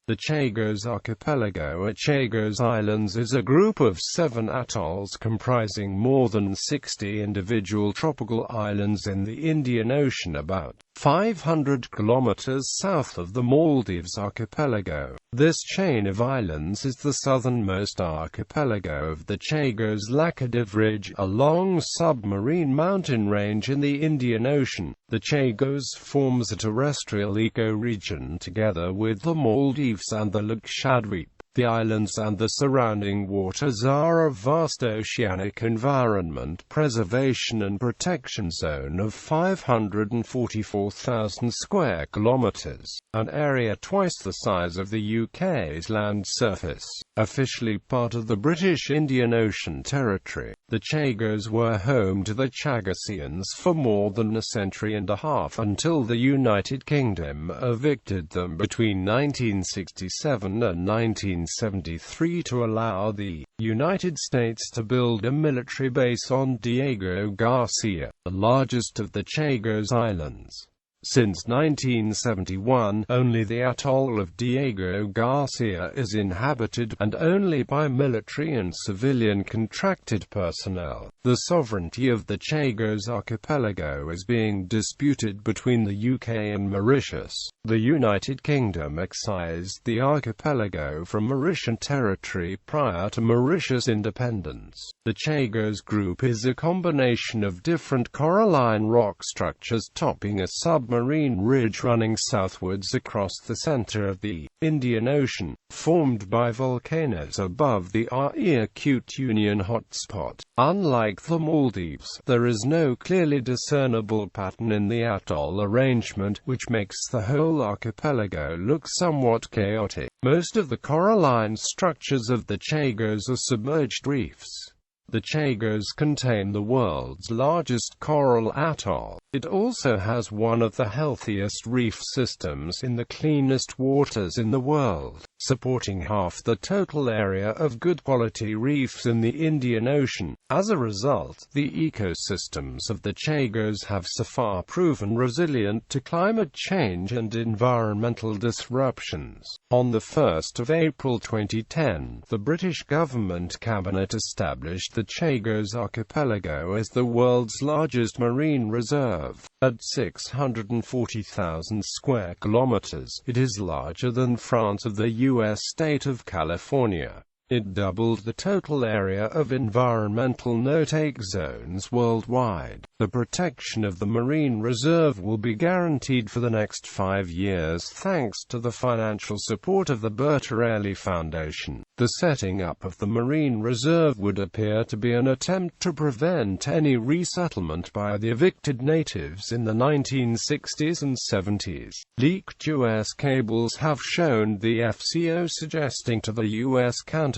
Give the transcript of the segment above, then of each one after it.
The Chagos Archipelago at Chagos Islands is a group of 7 atolls comprising more than 60 individual tropical islands in the Indian Ocean about 500 kilometers south of the Maldives archipelago. This chain of islands is the southernmost archipelago of the Chagos-Laccadive Ridge, a long submarine mountain range in the Indian Ocean. The Chagos forms a terrestrial ecoregion together with the Maldives and the Lakshadweep. The islands and the surrounding waters are a vast oceanic environment preservation and protection zone of 544,000 square kilometers, an area twice the size of the UK's land surface. Officially part of the British Indian Ocean Territory, the Chagos were home to the Chagosians for more than a century and a half until the United Kingdom evicted them between 1967 and 1973 to allow the United States to build a military base on Diego Garcia, the largest of the Chagos Islands. Since 1971, only the atoll of Diego Garcia is inhabited, and only by military and civilian contracted personnel. The sovereignty of the Chagos Archipelago is being disputed between the UK and Mauritius. The United Kingdom excised the archipelago from Mauritian territory prior to Mauritius' independence. The Chagos group is a combination of different coralline rock structures topping a submarine ridge running southwards across the center of the Indian Ocean, formed by volcanoes above the Acute Union hotspot. Unlike the Maldives, there is no clearly discernible pattern in the atoll arrangement, which makes the whole archipelago look somewhat chaotic. Most of the coralline structures of the Chagos are submerged reefs. The Chagos contain the world's largest coral atoll. It also has one of the healthiest reef systems in the cleanest waters in the world, supporting half the total area of good quality reefs in the Indian Ocean. As a result, the ecosystems of the Chagos have so far proven resilient to climate change and environmental disruptions. On the 1st of April 2010, the British government cabinet established the Chagos Archipelago as the world's largest marine reserve. At 640,000 square kilometers, it is larger than France of the U.S. state of California. It doubled the total area of environmental no-take zones worldwide. The protection of the marine reserve will be guaranteed for the next 5 years thanks to the financial support of the Bertarelli Foundation. The setting up of the marine reserve would appear to be an attempt to prevent any resettlement by the evicted natives in the 1960s and 70s. Leaked U.S. cables have shown the FCO suggesting to the U.S. counterparts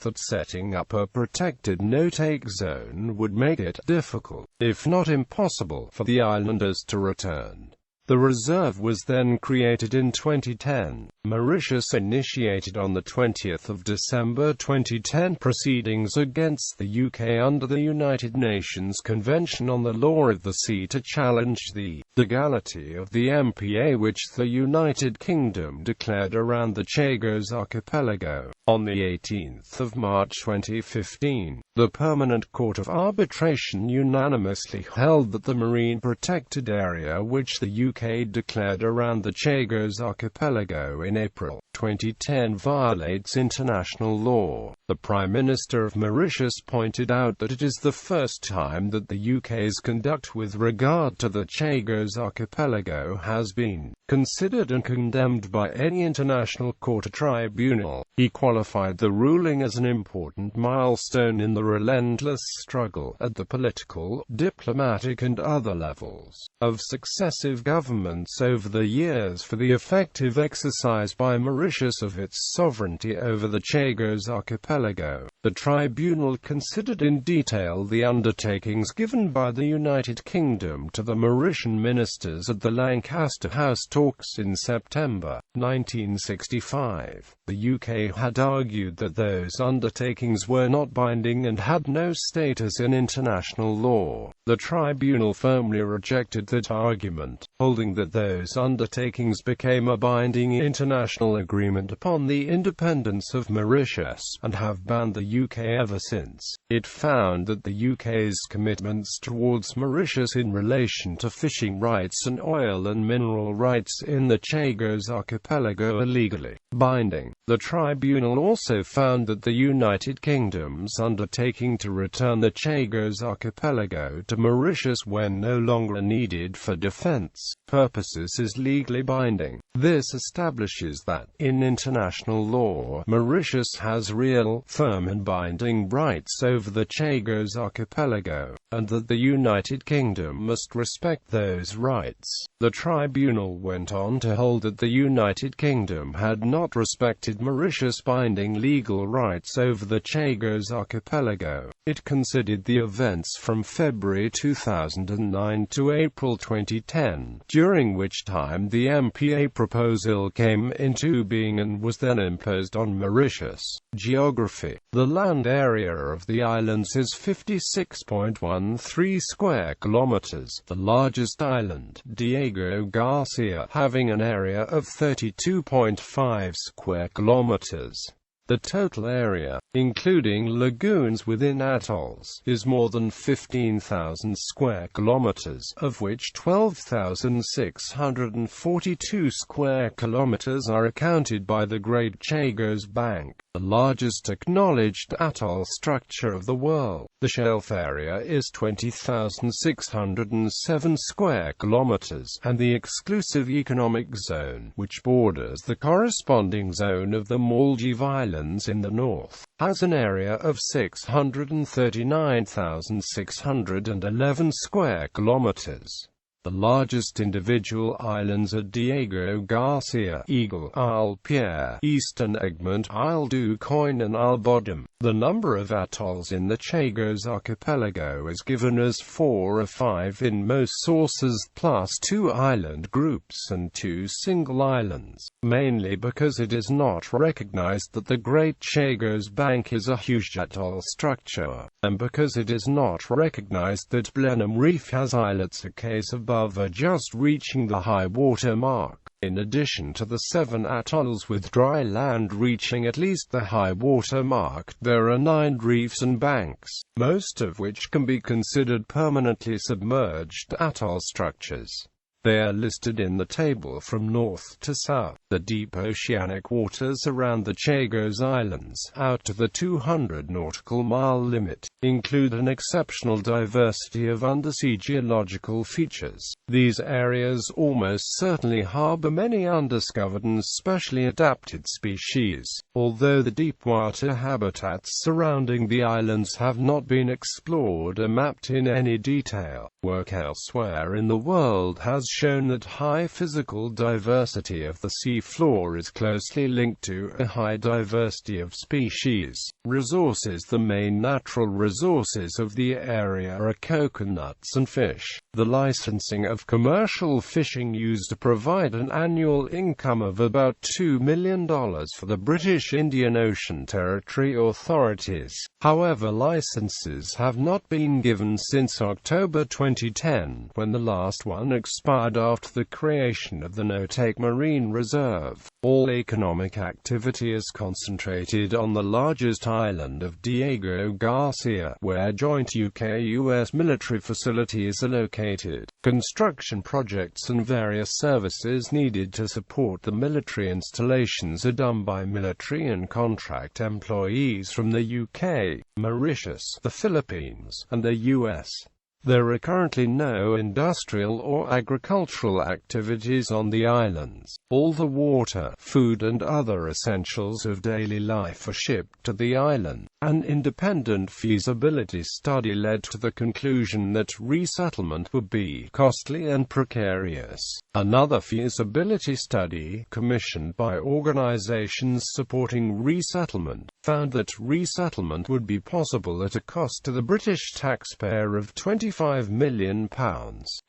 that setting up a protected no-take zone would make it difficult, if not impossible, for the islanders to return. The reserve was then created in 2010. Mauritius initiated on the 20th of December 2010 proceedings against the UK under the United Nations Convention on the Law of the Sea to challenge the legality of the MPA which the United Kingdom declared around the Chagos Archipelago. On the 18th of March 2015, the Permanent Court of Arbitration unanimously held that the marine protected area which the UK declared around the Chagos Archipelago in April 2010 violates international law. The Prime Minister of Mauritius pointed out that it is the first time that the UK's conduct with regard to the Chagos Archipelago has been considered and condemned by any international court or tribunal. He qualified the ruling as an important milestone in the relentless struggle at the political, diplomatic and other levels of successive governments over the years for the effective exercise by Mauritius of its sovereignty over the Chagos Archipelago. archipelago. The tribunal considered in detail the undertakings given by the United Kingdom to the Mauritian ministers at the Lancaster House talks in September 1965. The UK had argued that those undertakings were not binding and had no status in international law. The tribunal firmly rejected that argument, holding that those undertakings became a binding international agreement upon the independence of Mauritius, and have banned the UK ever since. It found that the UK's commitments towards Mauritius in relation to fishing rights and oil and mineral rights in the Chagos Archipelago are legally binding. The tribunal also found that the United Kingdom's undertaking to return the Chagos Archipelago to Mauritius when no longer needed for defense purposes is legally binding. This establishes that, in international law, Mauritius has real, firm and binding rights over the Chagos Archipelago, and that the United Kingdom must respect those rights. The tribunal went on to hold that the United Kingdom had not respected Mauritius' binding legal rights over the Chagos Archipelago. It considered the events from February 2009 to April 2010, during which time the MPA proposal came into being and was then imposed on Mauritius. Geography. The land area of the islands is 56.13 square kilometers, the largest island, Diego Garcia, having an area of 32.5 square kilometers. The total area, including lagoons within atolls, is more than 15,000 square kilometers, of which 12,642 square kilometers are accounted by the Great Chagos Bank, the largest acknowledged atoll structure of the world. The shelf area is 20,607 square kilometers, and the exclusive economic zone, which borders the corresponding zone of the Maldives Islands in the north, has an area of 639,611 square kilometers. The largest individual islands are Diego Garcia, Eagle, Isle Pierre, Eastern Egmont, Isle du Coin and Isle Bodom. The number of atolls in the Chagos Archipelago is given as 4 or 5 in most sources, plus 2 island groups and 2 single islands, mainly because it is not recognized that the Great Chagos Bank is a huge atoll structure, and because it is not recognized that Blenheim Reef has islets a case above or just reaching the high water mark. In addition to the 7 atolls with dry land reaching at least the high water mark, there are 9 reefs and banks, most of which can be considered permanently submerged atoll structures. They are listed in the table from north to south. The deep oceanic waters around the Chagos Islands, out to the 200 nautical mile limit, include an exceptional diversity of undersea geological features. These areas almost certainly harbor many undiscovered and specially adapted species, although the deep-water habitats surrounding the islands have not been explored or mapped in any detail. Work elsewhere in the world has shown that high physical diversity of the sea floor is closely linked to a high diversity of species. Resources. The main natural resources of the area are coconuts and fish. The licensing of commercial fishing used to provide an annual income of about $2 million for the British Indian Ocean Territory authorities. However, licenses have not been given since October 2010, when the last one expired after the creation of the No-Take Marine Reserve. All economic activity is concentrated on the largest island of Diego Garcia, where joint UK-US military facilities are located. Construction projects and various services needed to support the military installations are done by military and contract employees from the UK, Mauritius, the Philippines, and the US. There are currently no industrial or agricultural activities on the islands. All the water, food and other essentials of daily life are shipped to the island. An independent feasibility study led to the conclusion that resettlement would be costly and precarious. Another feasibility study, commissioned by organizations supporting resettlement, found that resettlement would be possible at a cost to the British taxpayer of £25 million.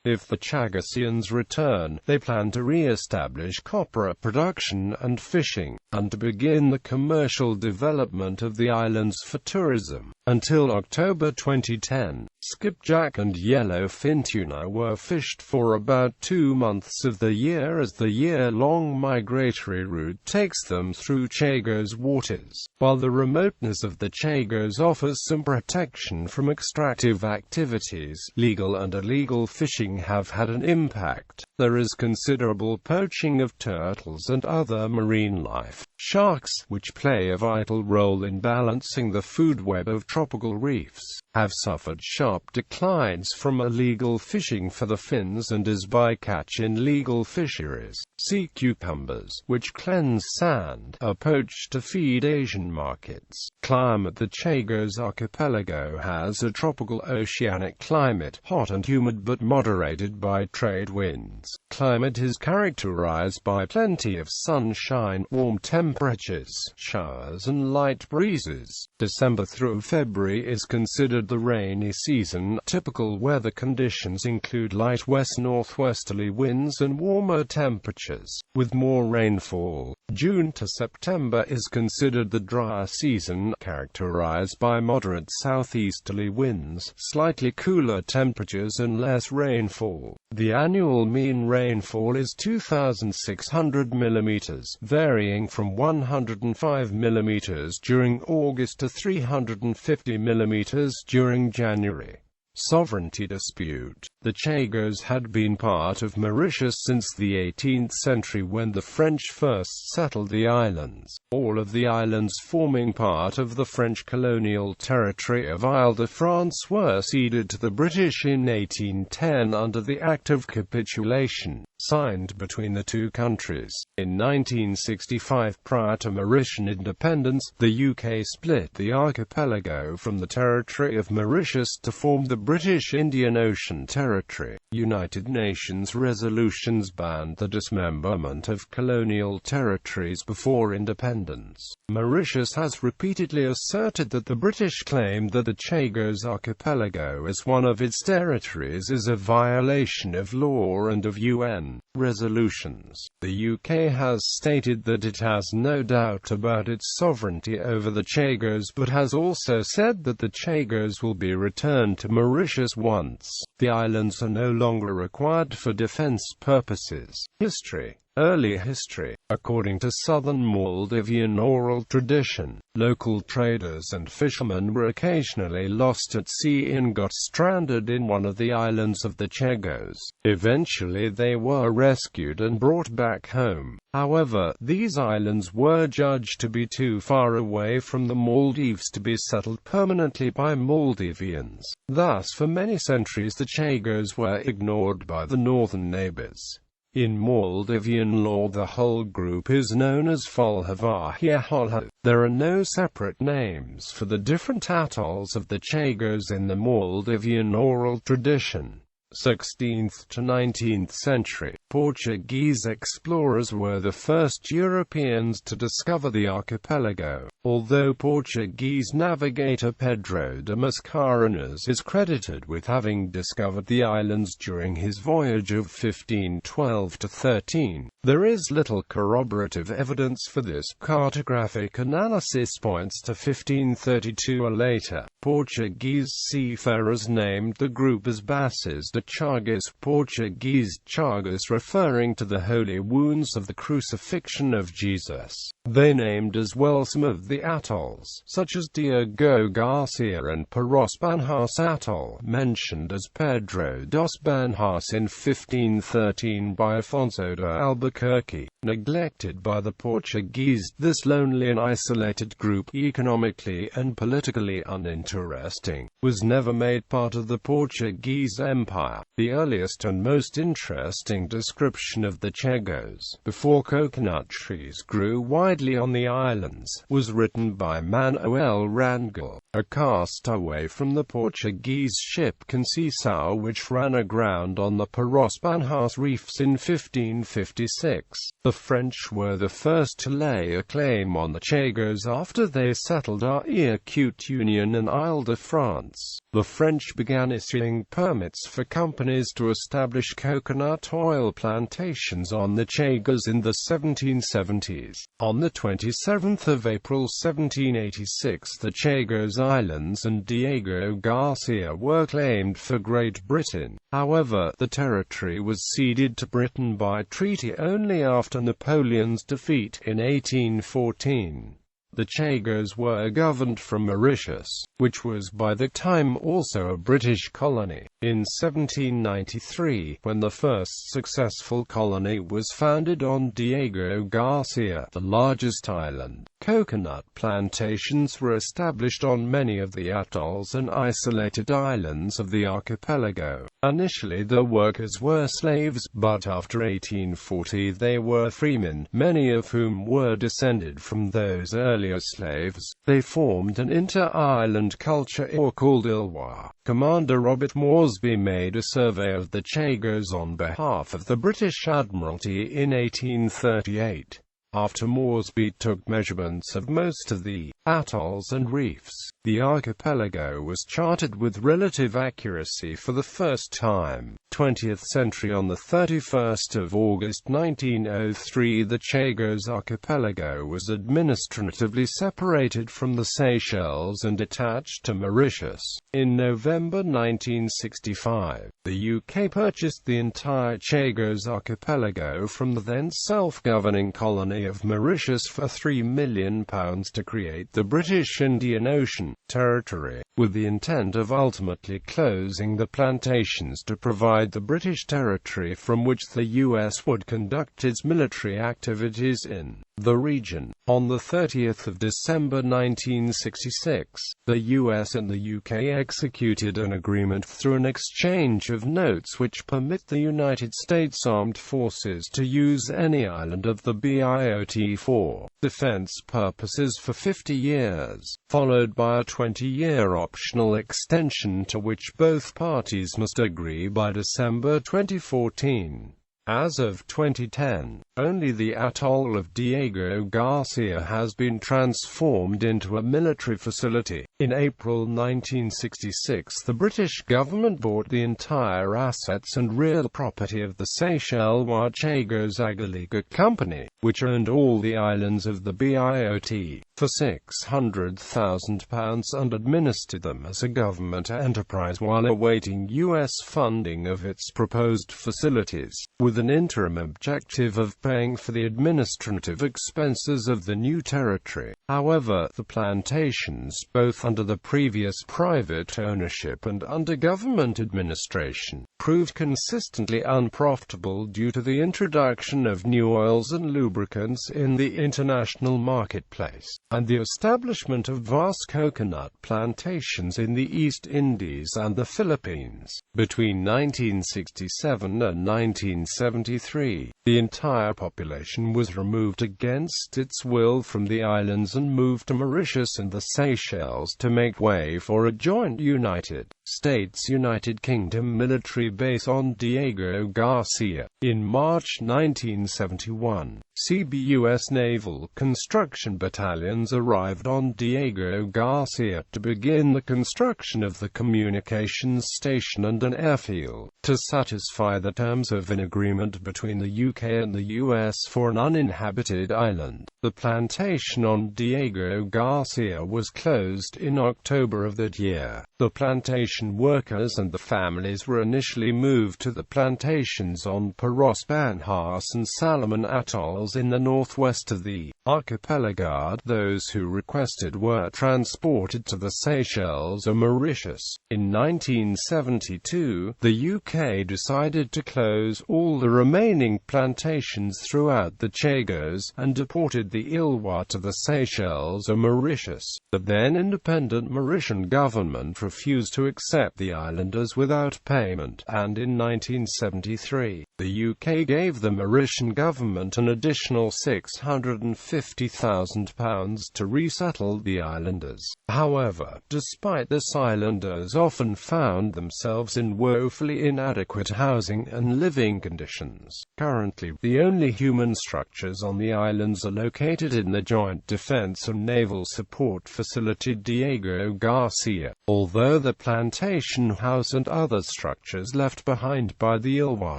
If the Chagosians return, they plan to re-establish copra production and fishing, and to begin the commercial development of the islands for tourism. Until October 2010, skipjack and yellowfin tuna were fished for about 2 months of the year as the year-long migratory route takes them through Chagos waters. While the remoteness of the Chagos offers some protection from extractive activities, legal and illegal fishing have had an impact. There is considerable poaching of turtles and other marine life. Sharks, which play a vital role in balancing the food web of tropical reefs, have suffered sharp declines from illegal fishing for the fins and as bycatch in legal fisheries. Sea cucumbers, which cleanse sand, are poached to feed Asian markets. Climate: the Chagos Archipelago has a tropical oceanic climate, hot and humid but moderated by trade winds. Climate is characterized by plenty of sunshine, warm temperatures, showers and light breezes. December through February is considered the rainy season. Typical weather conditions include light west-northwesterly winds and warmer temperatures, with more rainfall. June to September is considered the drier season, characterized by moderate southeasterly winds, slightly cooler temperatures and less rainfall. The annual mean rainfall is 2,600 mm, varying from 105 mm during August to 350 mm during January. Sovereignty dispute. The Chagos had been part of Mauritius since the 18th century when the French first settled the islands. All of the islands forming part of the French colonial territory of Ile-de-France were ceded to the British in 1810 under the Act of Capitulation, signed between the two countries. In 1965, prior to Mauritian independence, the UK split the archipelago from the territory of Mauritius to form the British Indian Ocean Territory. United Nations resolutions banned the dismemberment of colonial territories before independence. Mauritius has repeatedly asserted that the British claim that the Chagos Archipelago as one of its territories is a violation of law and of UN resolutions. The UK has stated that it has no doubt about its sovereignty over the Chagos, but has also said that the Chagos will be returned to Mauritius once the islands are no longer required for defense purposes. History. Early history. According to Southern Maldivian oral tradition, local traders and fishermen were occasionally lost at sea and got stranded in one of the islands of the Chagos. Eventually they were rescued and brought back home. However, these islands were judged to be too far away from the Maldives to be settled permanently by Maldivians. Thus, for many centuries the Chagos were ignored by the northern neighbors. In Maldivian law, the whole group is known as Folhavahia. There are no separate names for the different atolls of the Chagos in the Maldivian oral tradition. 16th to 19th century, Portuguese explorers were the first Europeans to discover the archipelago, although Portuguese navigator Pedro de Mascarenhas is credited with having discovered the islands during his voyage of 1512–13. There is little corroborative evidence for this. Cartographic analysis points to 1532 or later. Portuguese seafarers named the group as Bases de Chagos, Portuguese Chagos referring to the holy wounds of the crucifixion of Jesus. They named as well some of the atolls, such as Diego Garcia and Paros Banhas Atoll, mentioned as Pedro dos Banhas in 1513 by Afonso de Albuquerque. neglected by the Portuguese. This lonely and isolated group, economically and politically uninteresting, was never made part of the Portuguese Empire. The earliest and most interesting description of the Chagos, before coconut trees grew widely on the islands, was written by Manuel Rangel, a castaway from the Portuguese ship Conceição, which ran aground on the Paros Banhas reefs in 1556. The French were the first to lay a claim on the Chagos after they settled Réunion and Île-de-France. The French began issuing permits for companies to establish coconut oil plantations on the Chagos in the 1770s. On the 27th of April 1786, the Chagos Islands and Diego Garcia were claimed for Great Britain. However, the territory was ceded to Britain by treaty only after Napoleon's defeat in 1814. The Chagos were governed from Mauritius, which was by the time also a British colony. In 1793, when the first successful colony was founded on Diego Garcia, the largest island, coconut plantations were established on many of the atolls and isolated islands of the archipelago. Initially the workers were slaves, but after 1840 they were freemen, many of whom were descended from those earlier slaves. They formed an inter-island culture or called Ilois. Commander Robert Moresby made a survey of the Chagos on behalf of the British Admiralty in 1838. After Moresby took measurements of most of the atolls and reefs, the archipelago was charted with relative accuracy for the first time. 20th century. On the 31st of August 1903, the Chagos Archipelago was administratively separated from the Seychelles and attached to Mauritius. In November 1965, the UK purchased the entire Chagos Archipelago from the then self-governing colony of Mauritius for £3 million to create the British Indian Ocean Territory, with the intent of ultimately closing the plantations to provide the British territory from which the US would conduct its military activities in the region. On the 30th of December 1966, the US and the UK executed an agreement through an exchange of notes which permit the United States Armed Forces to use any island of the BIOT for defense purposes for 50 years, followed by a 20-year optional extension to which both parties must agree by December 2014. As of 2010, only the atoll of Diego Garcia has been transformed into a military facility. In April 1966, the British government bought the entire assets and real property of the Seychelles Chagos Aggregate Company, which owned all the islands of the BIOT, for £600,000 and administered them as a government enterprise while awaiting US funding of its proposed facilities, with an interim objective of paying for the administrative expenses of the new territory. However, the plantations, both under the previous private ownership and under government administration, proved consistently unprofitable due to the introduction of new oils and lubricants in the international marketplace, and the establishment of vast coconut plantations in the East Indies and the Philippines. Between 1967 and 1973, the entire population was removed against its will from the islands and moved to Mauritius and the Seychelles to make way for a joint United States-United Kingdom military base on Diego Garcia. In March 1971, CBUS naval construction battalions arrived on Diego Garcia to begin the construction of the communications station and an airfield, to satisfy the terms of an agreement between the UK and the US for an uninhabited island. The plantation on Diego Garcia was closed in October of that year. The plantation workers and the families were initially moved to the plantations on Paros Banhas and Salomon Atolls in the northwest of the archipelago. Those who requested were transported to the Seychelles or Mauritius. In 1972, the UK decided to close all the remaining plantations throughout the Chagos, and deported the Ilois to the Seychelles or Mauritius. The then independent Mauritian government refused to accept the islanders without payment, and in 1973, the UK gave the Mauritian government an additional £650,000 to resettle the islanders. However, despite this, islanders often found themselves in woefully inadequate housing and living conditions. Currently, the only human structures on the islands are located in the Joint Defence and Naval Support Facility Diego Garcia, although the plantation house and other structures left behind by the Ilois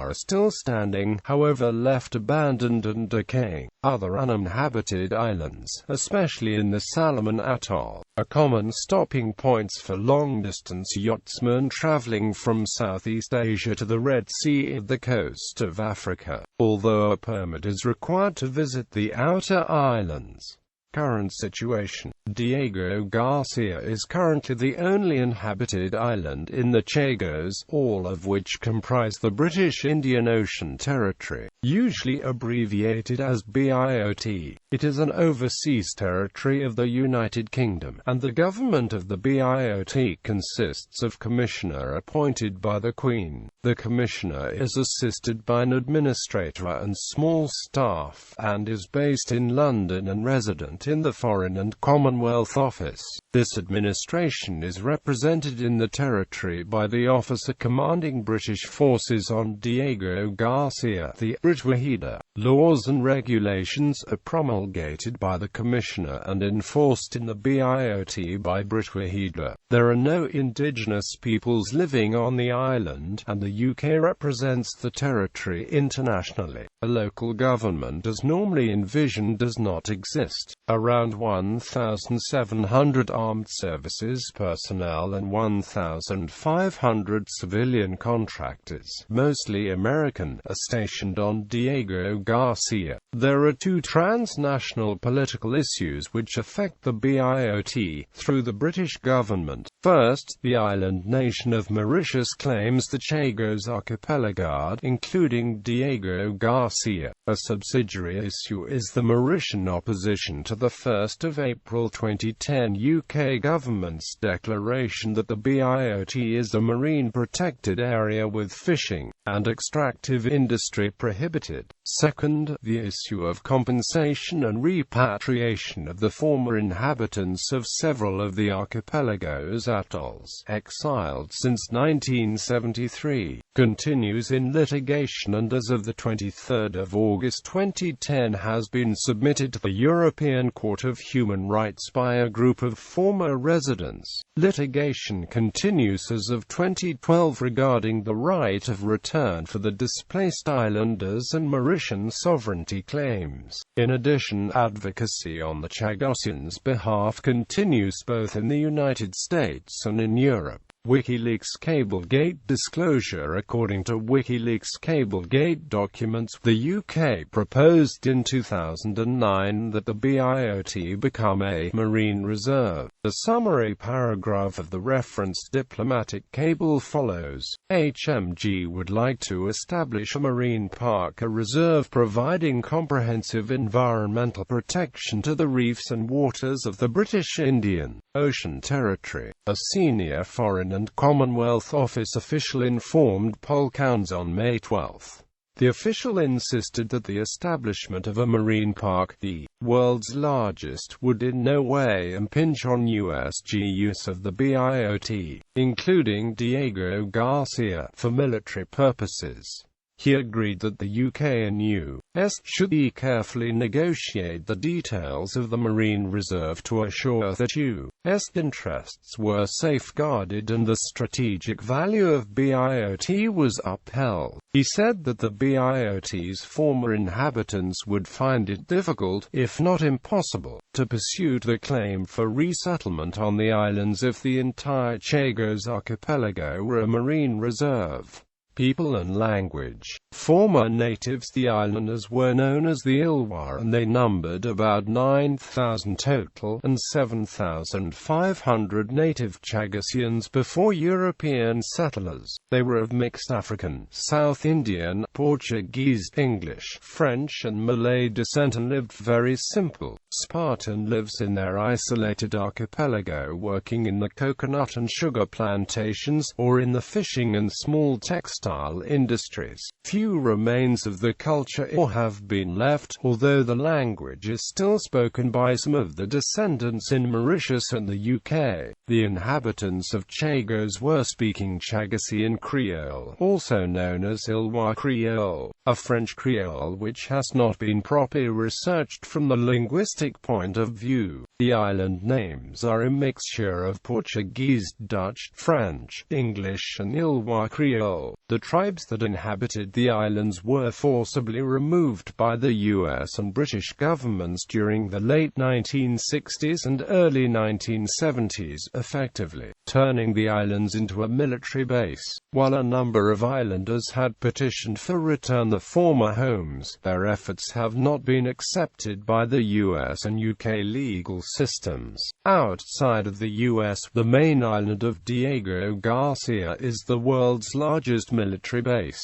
are still standing, however left abandoned and decaying. Other uninhabited islands, especially in the Solomon Atoll, are common stopping points for long-distance yachtsmen traveling from Southeast Asia to the Red Sea at the coast of Africa, although a permit is required to visit the outer islands. Current situation. Diego Garcia is currently the only inhabited island in the Chagos, all of which comprise the British Indian Ocean Territory, usually abbreviated as BIOT. It is an overseas territory of the United Kingdom, and the government of the BIOT consists of commissioner appointed by the Queen. The commissioner is assisted by an administrator and small staff, and is based in London and resident in the Foreign and Commonwealth Office. This administration is represented in the territory by the officer commanding British forces on Diego Garcia, the Britwahida. Laws and regulations are promulgated by the Commissioner and enforced in the BIOT by Britwahida. There are no indigenous peoples living on the island, and the UK represents the territory internationally. A local government as normally envisioned does not exist. Around 1,700 armed services personnel and 1,500 civilian contractors, mostly American, are stationed on Diego Garcia. There are two transnational political issues which affect the BIOT through the British government. First, the island nation of Mauritius claims the Chagos Archipelago, including Diego Garcia. A subsidiary issue is the Mauritian opposition to the 1st of April 2010 UK government's declaration that the BIOT is a marine protected area with fishing and extractive industry prohibited. Second, the issue of compensation and repatriation of the former inhabitants of several of the archipelago's atolls, exiled since 1973, continues in litigation and as of the 23rd of August 2010 has been submitted to the European Court of Human Rights by a group of former residents. Litigation continues as of 2012 regarding the right of return for the displaced islanders and Mauritian sovereignty claims. In addition, advocacy on the Chagosians' behalf continues both in the United States and in Europe. WikiLeaks Cablegate disclosure. According to WikiLeaks Cablegate documents, the UK proposed in 2009 that the BIOT become a marine reserve. The summary paragraph of the referenced diplomatic cable follows. HMG would like to establish a marine park, a reserve providing comprehensive environmental protection to the reefs and waters of the British Indian Ocean Territory. A senior Foreign and Commonwealth Office official informed Polcouns on May 12. The official insisted that the establishment of a marine park, the world's largest, would in no way impinge on USG use of the BIOT, including Diego Garcia, for military purposes. He agreed that the UK and US should carefully negotiate the details of the marine reserve to assure that US interests were safeguarded and the strategic value of BIOT was upheld. He said that the BIOT's former inhabitants would find it difficult, if not impossible, to pursue the claim for resettlement on the islands if the entire Chagos archipelago were a marine reserve. People and language. Former natives. The islanders were known as the Ilwa, and they numbered about 9,000 total, and 7,500 native Chagosians before European settlers. They were of mixed African, South Indian, Portuguese, English, French and Malay descent, and lived very simple, Spartan lives in their isolated archipelago, working in the coconut and sugar plantations, or in the fishing and small textile industries. Few remains of the culture have been left, although the language is still spoken by some of the descendants in Mauritius and the UK. The inhabitants of Chagos were speaking Chagosian Creole, also known as Ilwa Creole, a French Creole which has not been properly researched from the linguistic point of view. The island names are a mixture of Portuguese, Dutch, French, English and Ilwa Creole. The tribes that inhabited the islands were forcibly removed by the US and British governments during the late 1960s and early 1970s, effectively turning the islands into a military base. While a number of islanders had petitioned for return to former homes, their efforts have not been accepted by the US and UK legal systems. Outside of the US, the main island of Diego Garcia is the world's largest military base.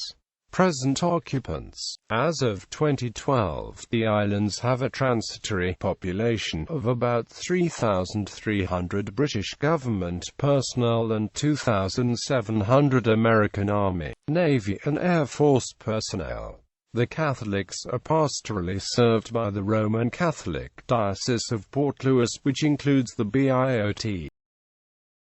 Present occupants. As of 2012, the islands have a transitory population of about 3,300 British government personnel and 2,700 American Army, Navy and Air Force personnel. The Catholics are pastorally served by the Roman Catholic Diocese of Port Louis, which includes the BIOT.